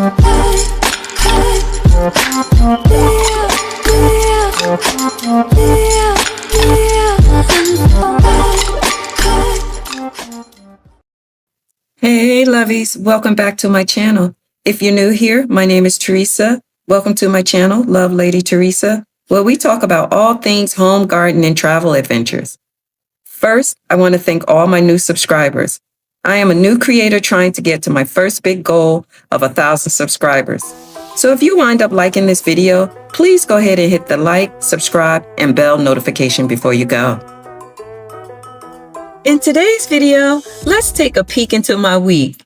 Hey Lovies, welcome back to my channel. If you're new here, my name is Tereesa. Welcome to my channel, Love Lady Tereesa, where we talk about all things home, garden, and travel adventures. First, I want to thank all my new subscribers. I am a new creator trying to get to my first big goal of 1,000 subscribers. So if you wind up liking this video, please go ahead and hit the like, subscribe, and bell notification before you go. In today's video, let's take a peek into my week.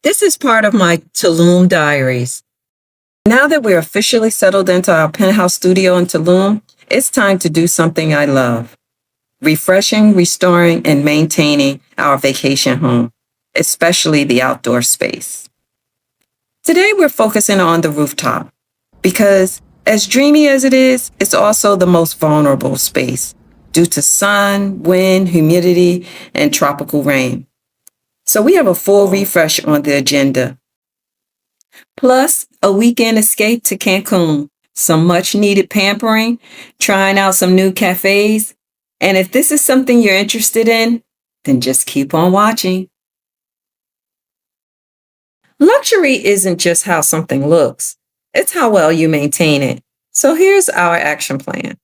This is part of my Tulum diaries. Now that we're officially settled into our penthouse studio in Tulum, it's time to do something I love. Refreshing, restoring, and maintaining our vacation home, especially the outdoor space. Today we're focusing on the rooftop because as dreamy as it is, it's also the most vulnerable space due to sun, wind, humidity, and tropical rain. So we have a full refresh on the agenda. Plus, a weekend escape to Cancun, some much needed pampering, trying out some new cafes. And if this is something you're interested in, then just keep on watching. Luxury isn't just how something looks, it's how well you maintain it. So here's our action plan.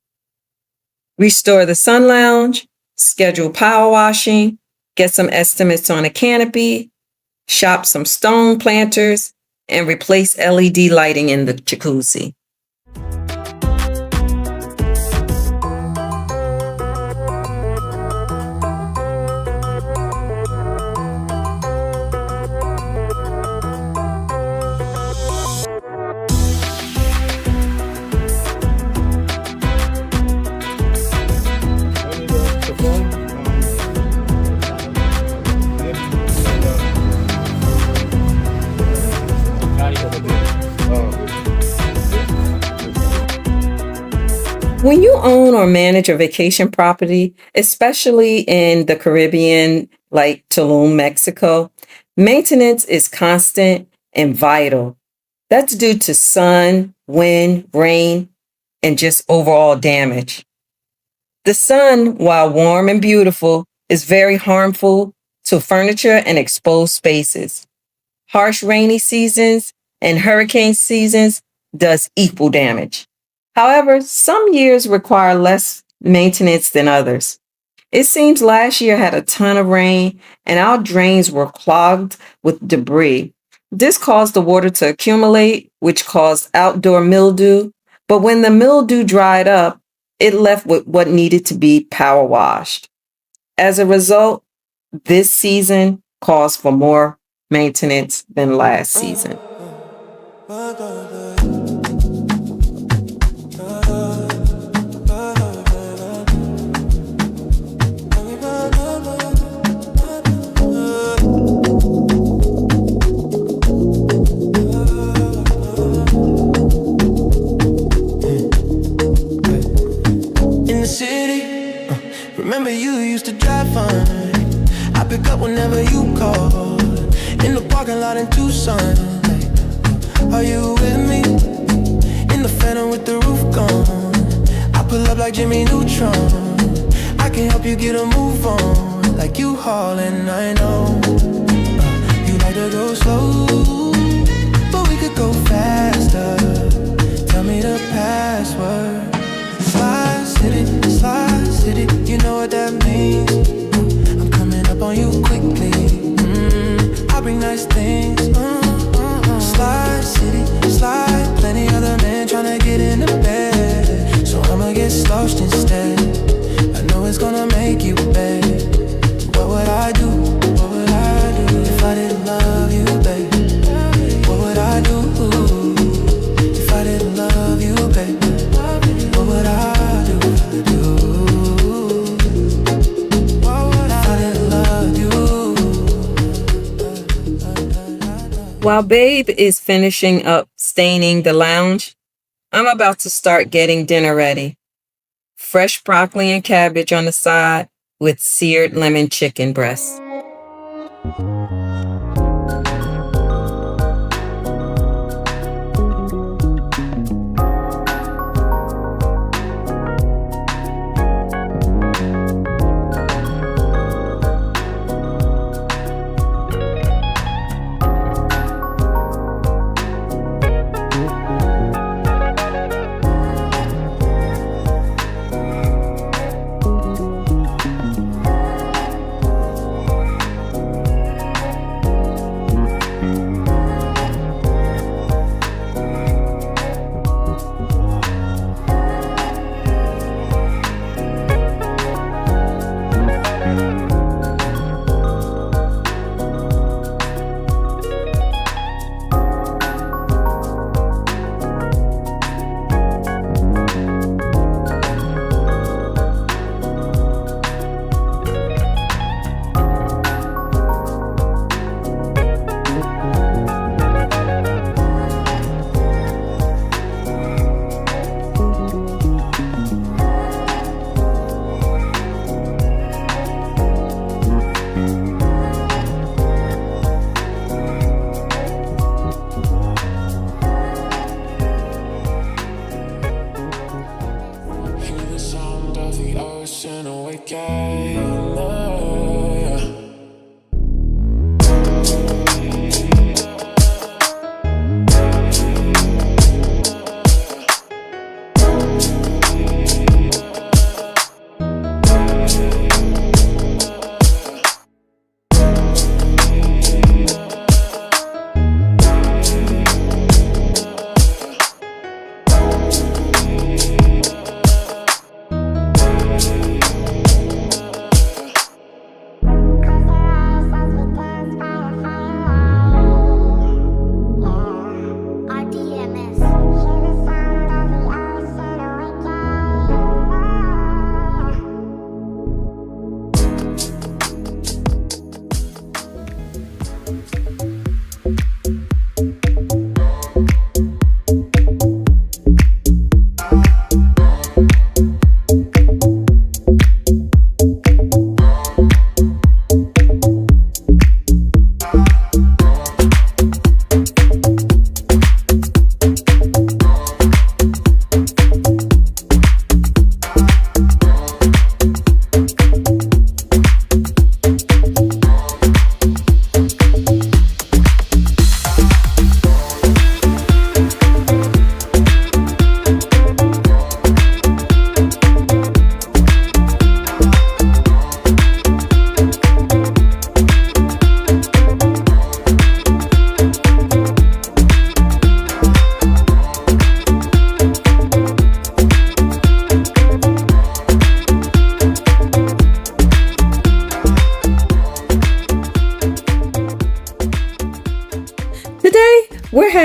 Restore the sun lounge, schedule power washing, get some estimates on a canopy, shop some stone planters, and replace LED lighting in the jacuzzi. When you own or manage a vacation property, especially in the Caribbean, like Tulum, Mexico, maintenance is constant and vital. That's due to sun, wind, rain, and just overall damage. The sun, while warm and beautiful, is very harmful to furniture and exposed spaces. Harsh rainy seasons and hurricane seasons does equal damage. However, some years require less maintenance than others. It seems last year had a ton of rain and our drains were clogged with debris. This caused the water to accumulate, which caused outdoor mildew. But when the mildew dried up, it left with what needed to be power washed. As a result, this season calls for more maintenance than last season. Remember you used to drive fine. I pick up whenever you call. In the parking lot in Tucson. Are you with me? In the Phantom with the roof gone. I pull up like Jimmy Neutron. I can help you get a move on. Like you haulin', I know. You like to go slow, but we could go faster. Tell me the password. Slide city, you know what that means. I'm coming up on you quickly. I bring nice things. Slide city, slide. Plenty other men tryna get in the bed, so I'ma get sloshed instead. I know it's gonna make you bad. What would I do? What would I do if I didn't love you, babe? What would I do if I didn't love you, babe? What would I do? While Babe is finishing up staining the lounge, I'm about to start getting dinner ready. Fresh broccoli and cabbage on the side with seared lemon chicken breasts.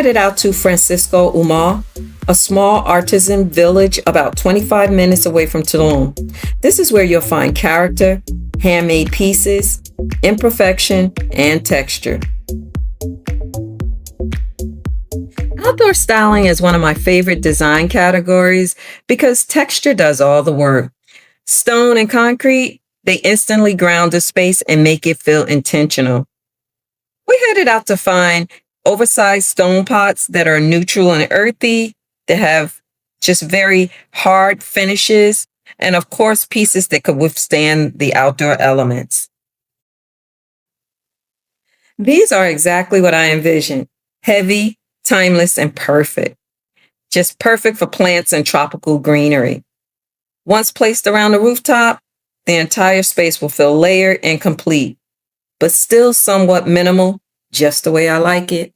headed out to Francisco Umal, a small artisan village about 25 minutes away from Tulum. This is where you'll find character, handmade pieces, imperfection, and texture. Outdoor styling is one of my favorite design categories because texture does all the work. Stone and concrete, they instantly ground the space and make it feel intentional. We headed out to find oversized stone pots that are neutral and earthy, that have just very hard finishes, and of course, pieces that could withstand the outdoor elements. These are exactly what I envisioned: heavy, timeless, and perfect. Just perfect for plants and tropical greenery. Once placed around the rooftop, the entire space will feel layered and complete, but still somewhat minimal, just the way I like it.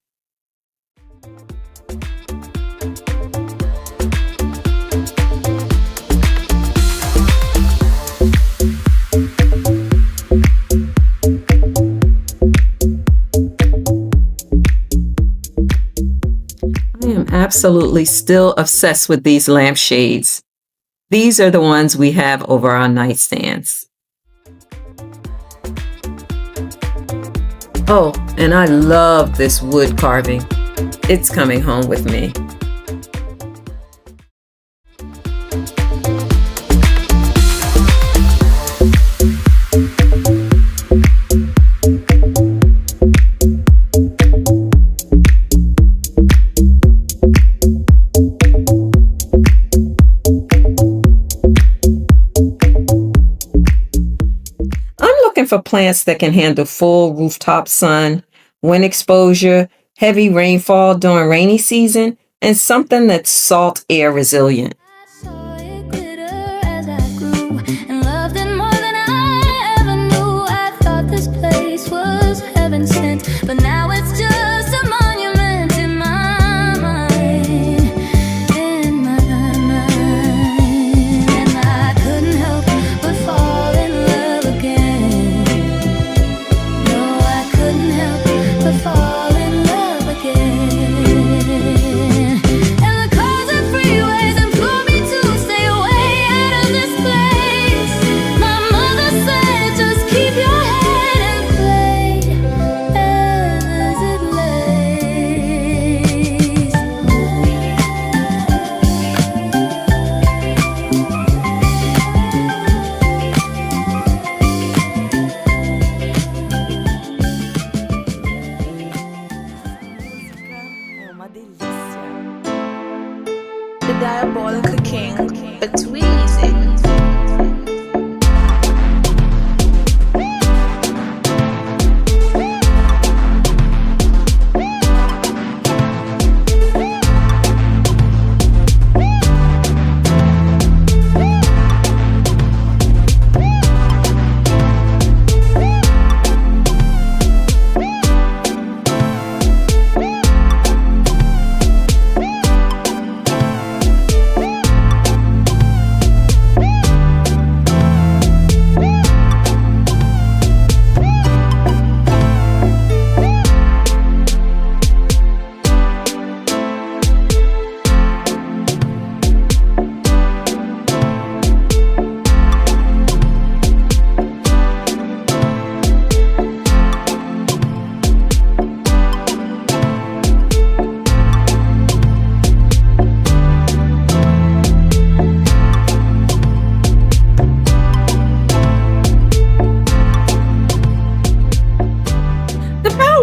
I am absolutely still obsessed with these lampshades. These are the ones we have over our nightstands. Oh, and I love this wood carving. It's coming home with me. For plants that can handle full rooftop sun, wind exposure, heavy rainfall during rainy season, and something that's salt air resilient. I saw it glitter as I grew and loved it more than I ever knew. I thought this place was heaven sent, but now it's just a monument in my mind, in my mind. And I couldn't help but fall in love again. No, I couldn't help but fall in love again. And the cars and freeways implore me to stay away out of this place. My mother said, just keep your head and play as it lays. The diabolical king, a Tereesa.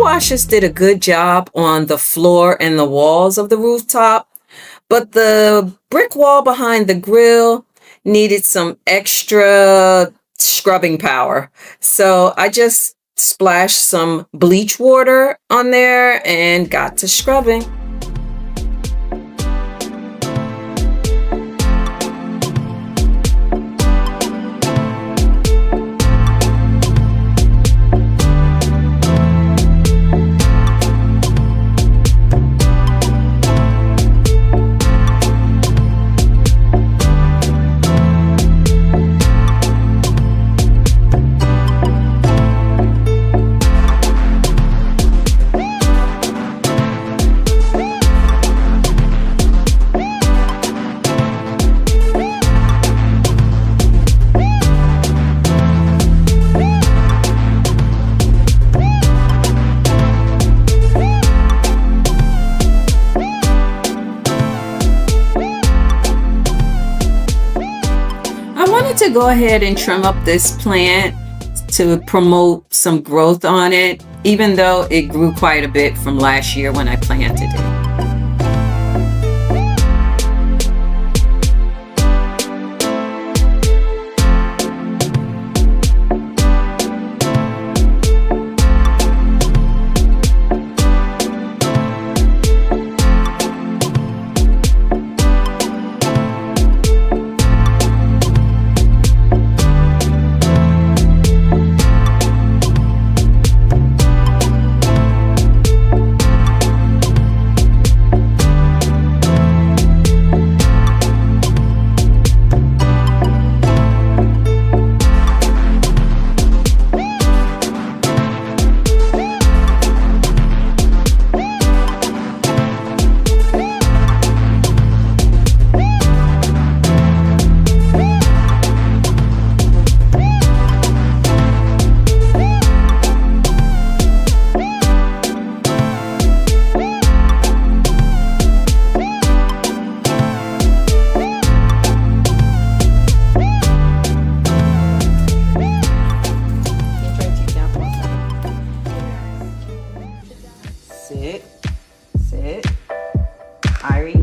Washers did a good job on the floor and the walls of the rooftop, but the brick wall behind the grill needed some extra scrubbing power. So I just splashed some bleach water on there and got to scrubbing. go ahead and trim up this plant to promote some growth on it, even though it grew quite a bit from last year when I planted it. Sit. Irie.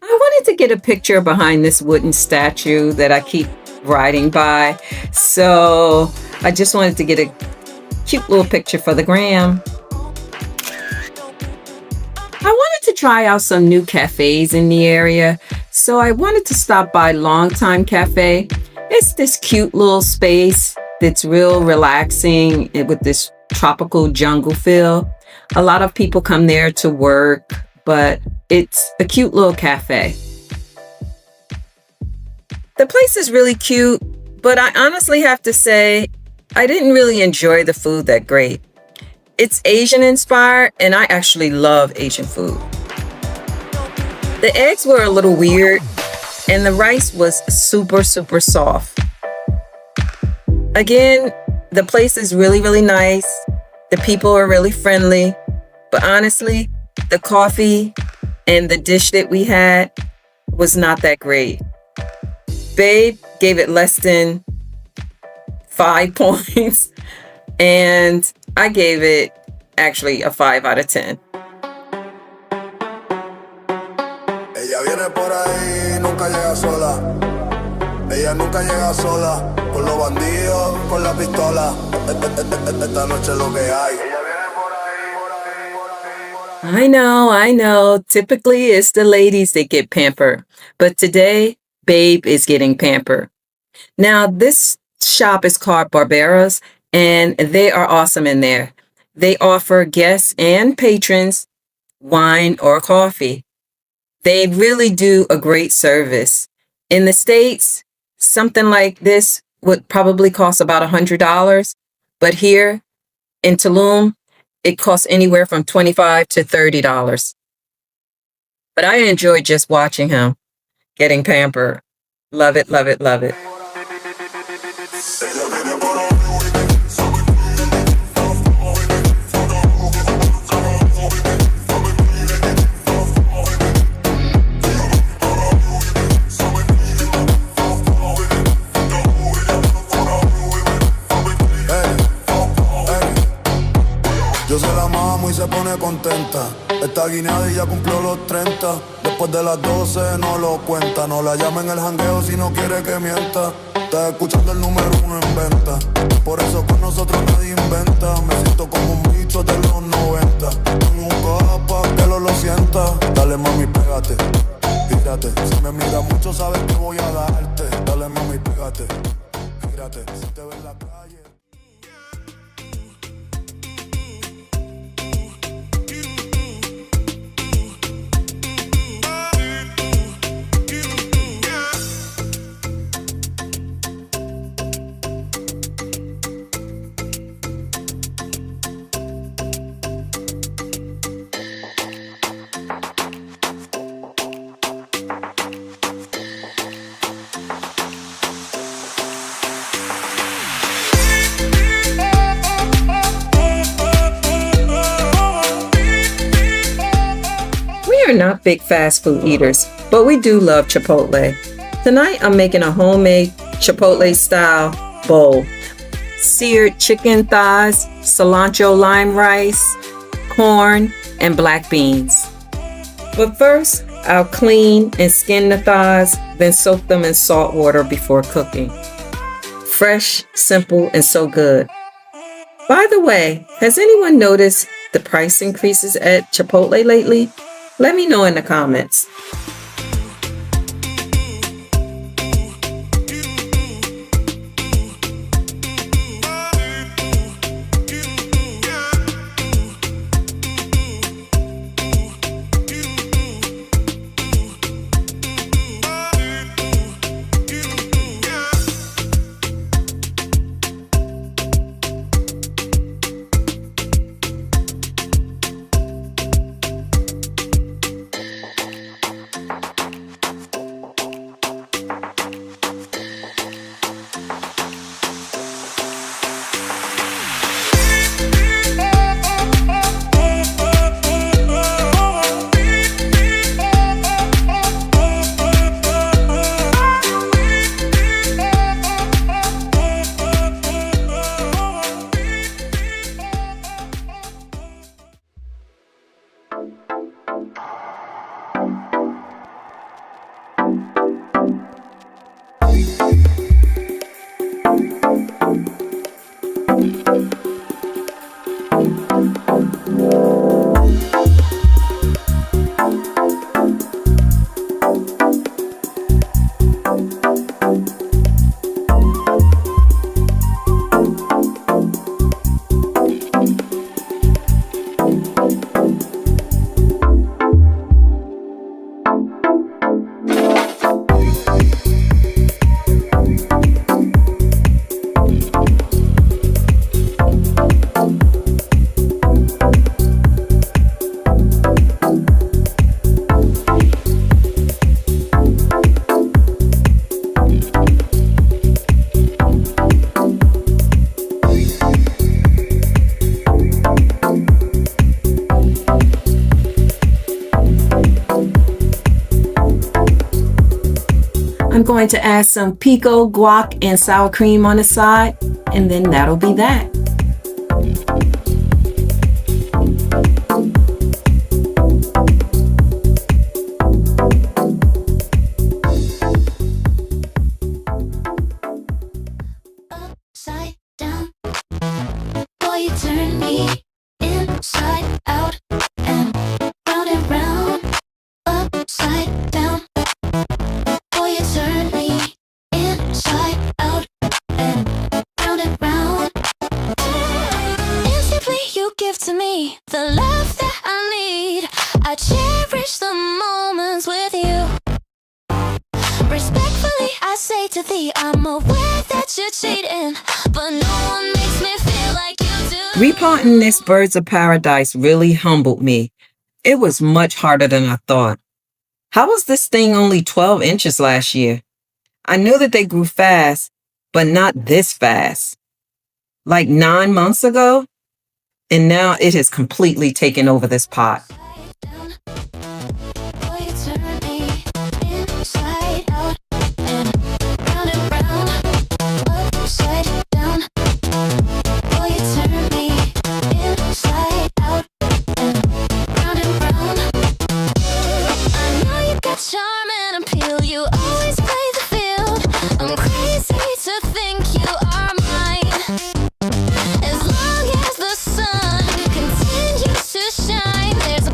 I wanted to get a picture behind this wooden statue that I keep riding by, so I just wanted to get a cute little picture for the gram. I wanted to try out some new cafes in the area, so I wanted to stop by Long Time Cafe. It's this cute little space that's real relaxing with this tropical jungle feel. A lot of people come there to work, but it's a cute little cafe. The place is really cute, but I honestly have to say, I didn't really enjoy the food that great. It's Asian inspired, and I actually love Asian food. The eggs were a little weird, and the rice was super soft. Again, the place is really nice. The people are really friendly, but honestly, the coffee and the dish that we had was not that great. Babe gave it less than 5 points, and I gave it actually a 5 out of 10. Ella viene por ahí, nunca llega sola. Ella nunca llega sola. Con los bandidos, con la pistola. Esta noche es lo que hay. I know. Typically, it's the ladies that get pampered, but today, Babe is getting pampered. Now, this shop is called Barbera's, and they are awesome in there. They offer guests and patrons wine or coffee. They really do a great service. In the States, something like this would probably cost about $100, but here in Tulum, it costs anywhere from $25 to $30. But I enjoyed just watching him getting pampered. Love it. Yo se la mamo y se pone contenta. Está guineada y ya cumplió los 30. Después de las 12 no lo cuenta. No la llama en el jangueo si no quiere que mienta. Está escuchando el número 1 en venta. Por eso con nosotros nadie inventa. Me siento como un bicho de los 90. Tengo un copa que lo sienta. Dale mami, pégate, gírate. Si me mira mucho sabes que voy a darte. Dale mami, pégate, gírate. Si te ve en la calle. are not big fast food eaters, but we do love Chipotle. Tonight I'm making a homemade Chipotle style bowl. Seared chicken thighs, cilantro lime rice, corn, and black beans. But first, I'll clean and skin the thighs, then soak them in salt water before cooking. Fresh, simple, and so good. By the way, has anyone noticed the price increases at Chipotle lately? Let me know in the comments. I'm going to add some pico, guac, and sour cream on the side, and then that'll be that. Upside down, boy, you turn me inside out and round, upside down. Boy, you turn me inside out and round. Instantly you give to me the love that I need. I cherish the moments with you. Respectfully I say to thee, I'm aware that you're cheating, but no one makes me feel like you do. Repotting this Birds of Paradise really humbled me. It was much harder than I thought. How was this thing only 12 inches last year? I knew that they grew fast, but not this fast. Like 9 months ago, and now it has completely taken over this pot. Boy, you turn me inside out and round, upside down. Boy, you turn me inside out and round. I know you got charm and appeal. You always play the field. I'm crazy to think you are mine. As long as the sun continues to shine, there's a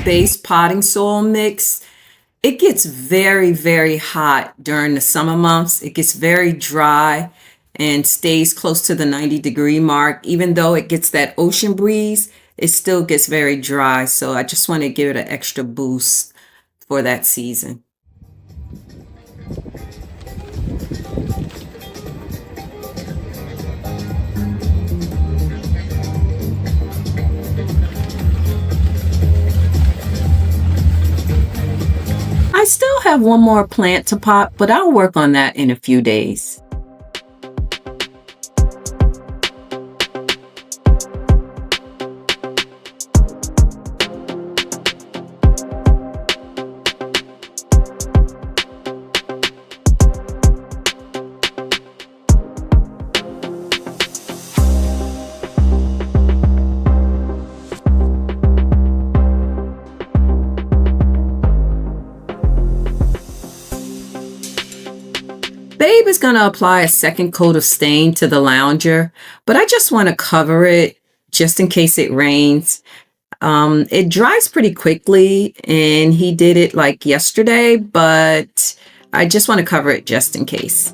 base potting soil mix, it gets very, very hot during the summer months. It gets very dry and stays close to the 90-degree mark. Even though it gets that ocean breeze, it still gets very dry. So I just want to give it an extra boost for that season. I still have one more plant to pot, but I'll work on that in a few days. Babe is going to apply a second coat of stain to the lounger, but I just want to cover it just in case it rains. It dries pretty quickly, and he did it like yesterday, but I just want to cover it just in case.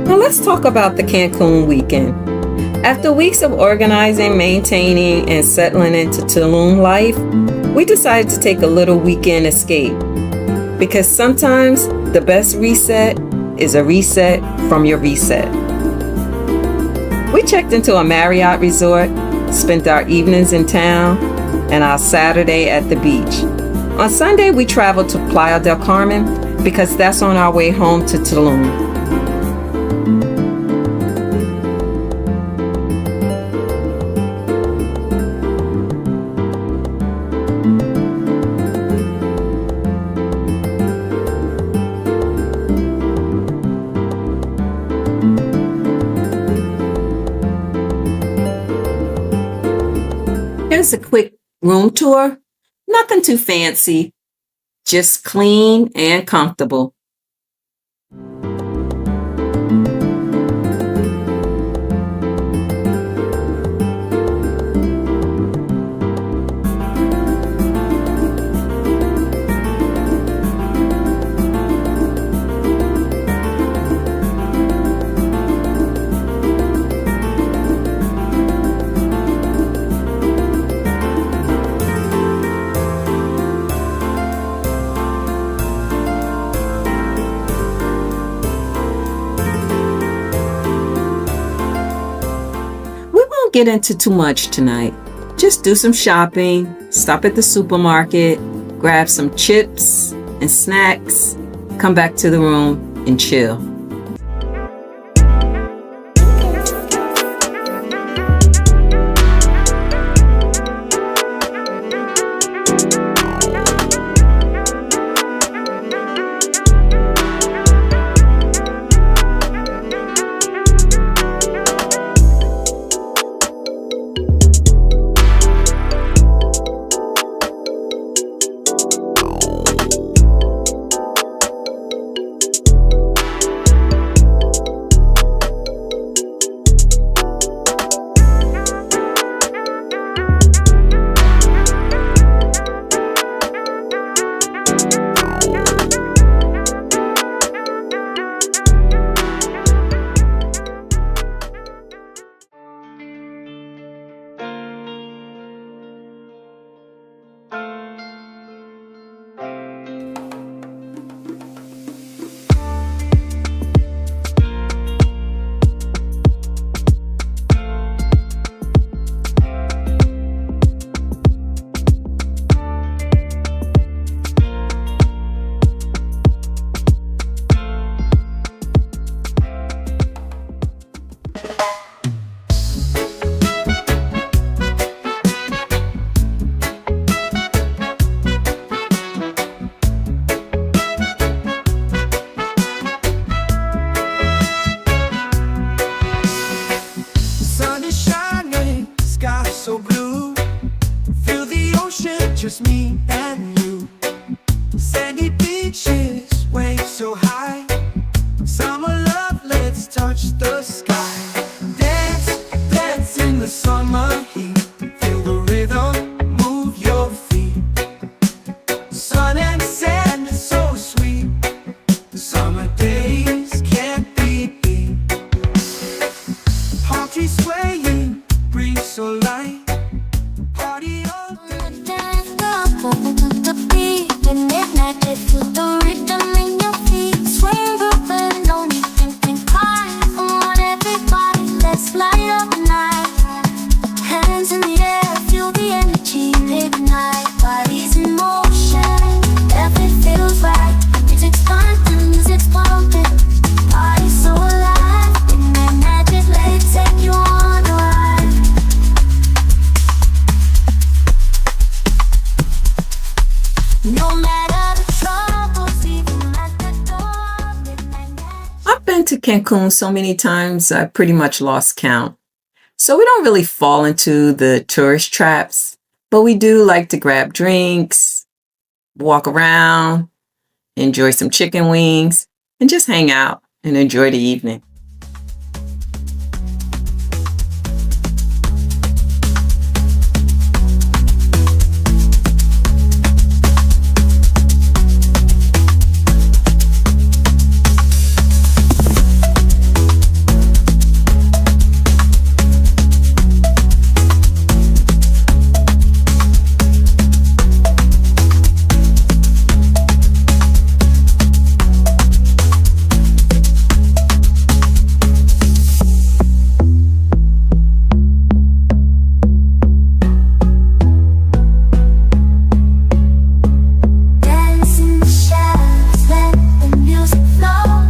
Let's talk about the Cancun weekend. After weeks of organizing, maintaining, and settling into Tulum life, we decided to take a little weekend escape. Because sometimes the best reset is a reset from your reset. We checked into a Marriott resort, spent our evenings in town, and our Saturday at the beach. On Sunday, we traveled to Playa del Carmen because that's on our way home to Tulum. Here's a quick room tour. Nothing too fancy, just clean and comfortable. get into too much tonight. Just do some shopping, stop at the supermarket, grab some chips and snacks, come back to the room and chill. Just me and you. Sandy beaches, waves so high. Summer love, let's touch the sky. Dance, dance in the summer heat. Feel the rhythm, move your feet. Sun and sand is so sweet. The summer days can't be beat. Palm trees swaying, breeze so light. Party all day. The beat, the midnight, they feel the rhythm in your feet. Swing open, don't even think high. Come on, everybody, let's light up the night. Hands in the air, feel the energy, ignite. Bodies in motion, everything feels right. Music's pumping, music's pumping. Body's so alive, midnight magic, let's take you on a ride. No matter the troubles, even at the door, midnight magic. I've been to Cancun so many times, I pretty much lost count. So we don't really fall into the tourist traps, but we do like to grab drinks, walk around, enjoy some chicken wings, and just hang out and enjoy the evening. Dance in the shadows, let the music flow.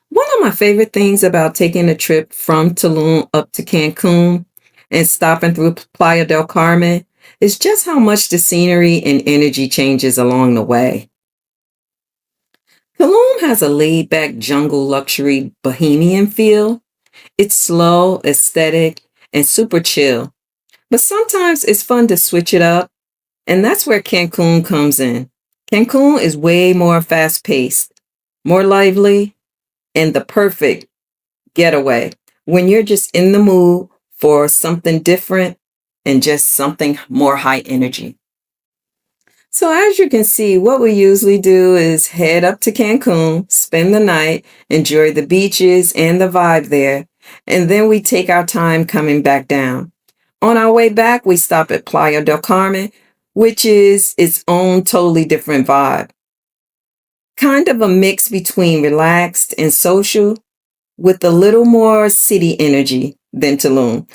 One of my favorite things about taking a trip from Tulum up to Cancun and stopping through Playa del Carmen is just how much the scenery and energy changes along the way. Tulum has a laid-back jungle luxury bohemian feel. It's slow, aesthetic, and super chill. But sometimes it's fun to switch it up, and that's where Cancun comes in. Cancun is way more fast-paced, more lively, and the perfect getaway when you're just in the mood for something different and just something more high energy. So as you can see, what we usually do is head up to Cancun, spend the night, enjoy the beaches and the vibe there, and then we take our time coming back down. On our way back, we stop at Playa del Carmen, which is its own totally different vibe. Kind of a mix between relaxed and social, with a little more city energy than Tulum,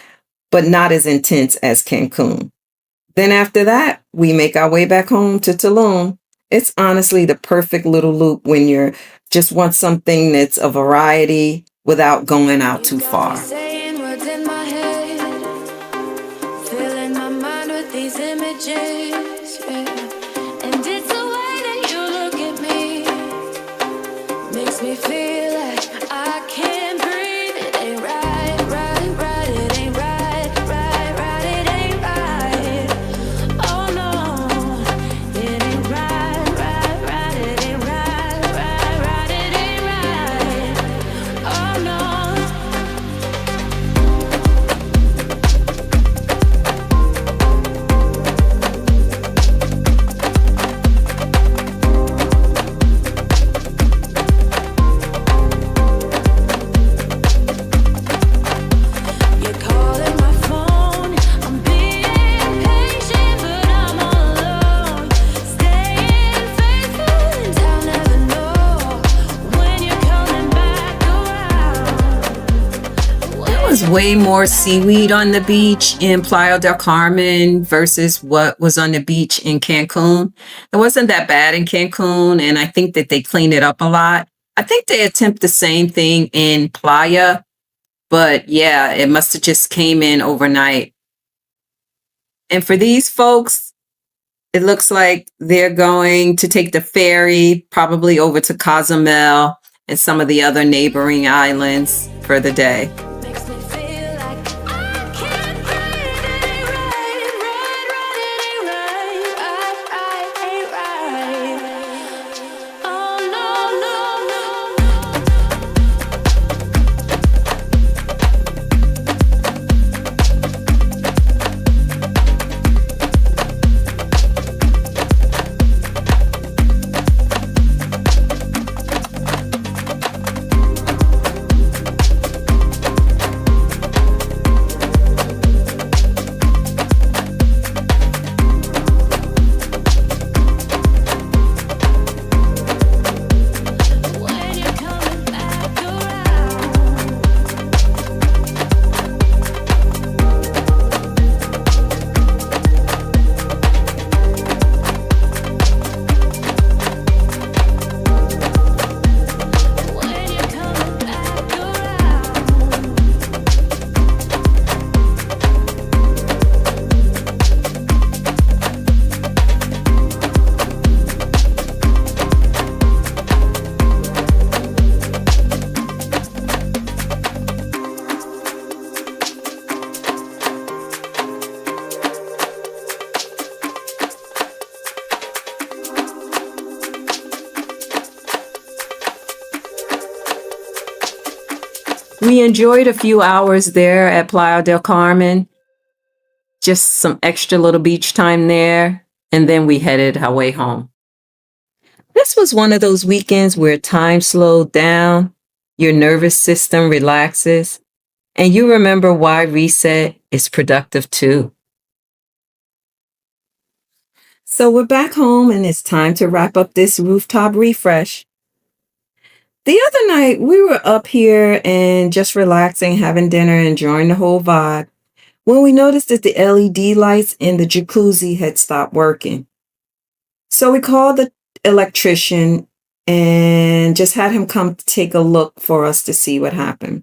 but not as intense as Cancun. Then after that, we make our way back home to Tulum. It's honestly the perfect little loop when you just want something that's a variety without going out too far. Saying words in my head, filling my mind with these images, yeah. And it's the way that you look at me, makes me feel like I can't breathe. It ain't right, right, right. It ain't right, right, right. It ain't right. Oh no, it ain't right, right, right. It ain't right, right, right. It ain't right. Oh no. You're calling my phone. I'm being patient, but I'm all alone. Staying faithful, and I'll never know when you're coming back around. There was way more seaweed on the beach in Playa del Carmen versus what was on the beach in Cancun. It wasn't that bad in Cancun, and I think that they cleaned it up a lot. I think they attempt the same thing in Playa, but yeah, it must have just came in overnight. And for these folks, it looks like they're going to take the ferry probably over to Cozumel and some of the other neighboring islands for the day. Makes me feel like I can't breathe. It ain't right, right, right. It ain't right, right, right. Ain't right. Oh no, no, no. When you're coming back around. When you're coming back around. We enjoyed a few hours there at Playa del Carmen, just some extra little beach time there, and then we headed our way home. This was one of those weekends where time slowed down, your nervous system relaxes, and you remember why reset is productive too. So we're back home and it's time to wrap up this rooftop refresh. The other night we were up here and just relaxing, having dinner, enjoying the whole vibe, when we noticed that the LED lights in the jacuzzi had stopped working. So we called the electrician and just had him come to take a look for us to see what happened.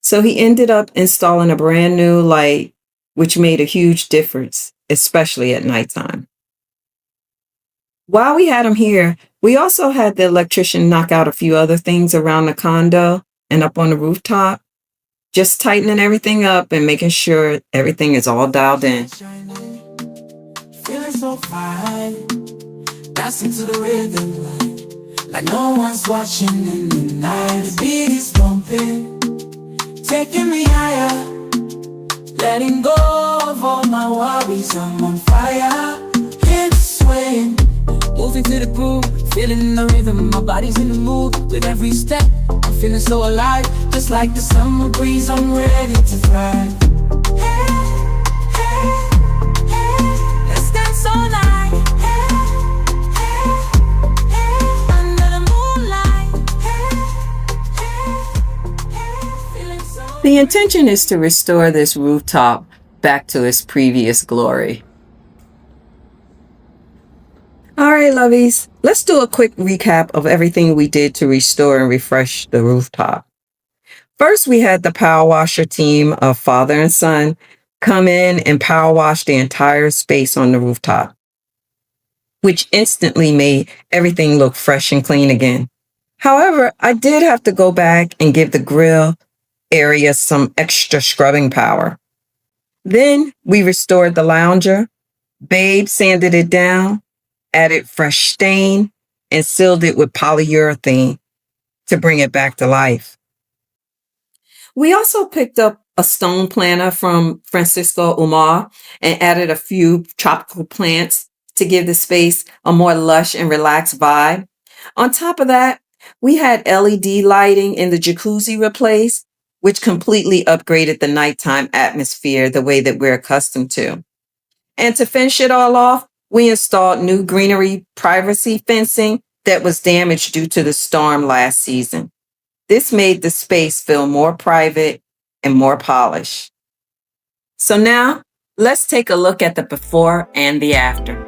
So he ended up installing a brand new light, which made a huge difference, especially at nighttime. While we had him here, we also had the electrician knock out a few other things around the condo and up on the rooftop, just tightening everything up and making sure everything is all dialed in. Feeling so fine, dancing to the rhythm, like no one's watching in the night. The beat is bumping, taking me higher, letting go of all my worries. I'm on fire. It's swaying, moving to the groove, feeling the rhythm, my body's in the mood. With every step, I'm feeling so alive, just like the summer breeze, I'm ready to thrive. Hey, hey, hey, let's dance all night. Hey, hey, hey, under the moonlight. Hey, hey, hey, feeling so. The intention is to restore this rooftop back to its previous glory. All right, lovies, let's do a quick recap of everything we did to restore and refresh the rooftop. First, we had the power washer team of father and son come in and power wash the entire space on the rooftop, which instantly made everything look fresh and clean again. However, I did have to go back and give the grill area some extra scrubbing power. Then we restored the lounger, Babe sanded it down, added fresh stain, and sealed it with polyurethane to bring it back to life. We also picked up a stone planter from Francisco Umar and added a few tropical plants to give the space a more lush and relaxed vibe. On top of that, we had LED lighting in the jacuzzi replaced, which completely upgraded the nighttime atmosphere the way that we're accustomed to. And to finish it all off, we installed new greenery privacy fencing that was damaged due to the storm last season. This made the space feel more private and more polished. So now, let's take a look at the before and the after.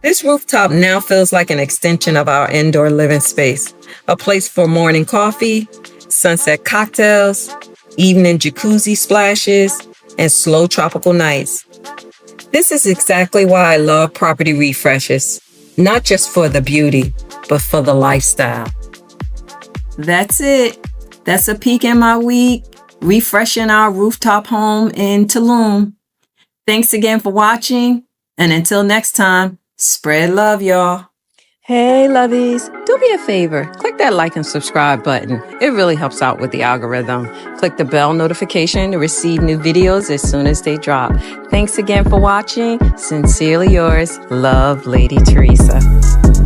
This rooftop now feels like an extension of our indoor living space, a place for morning coffee, sunset cocktails, evening jacuzzi splashes, and slow tropical nights. This is exactly why I love property refreshes, not just for the beauty, but for the lifestyle. That's it. That's a peek in my week, refreshing our rooftop home in Tulum. Thanks again for watching, and until next time, spread love, y'all. Hey, lovies. Do me a favor. Click that like and subscribe button. It really helps out with the algorithm. Click the bell notification to receive new videos as soon as they drop. Thanks again for watching. Sincerely yours, Love Lady Tereesa.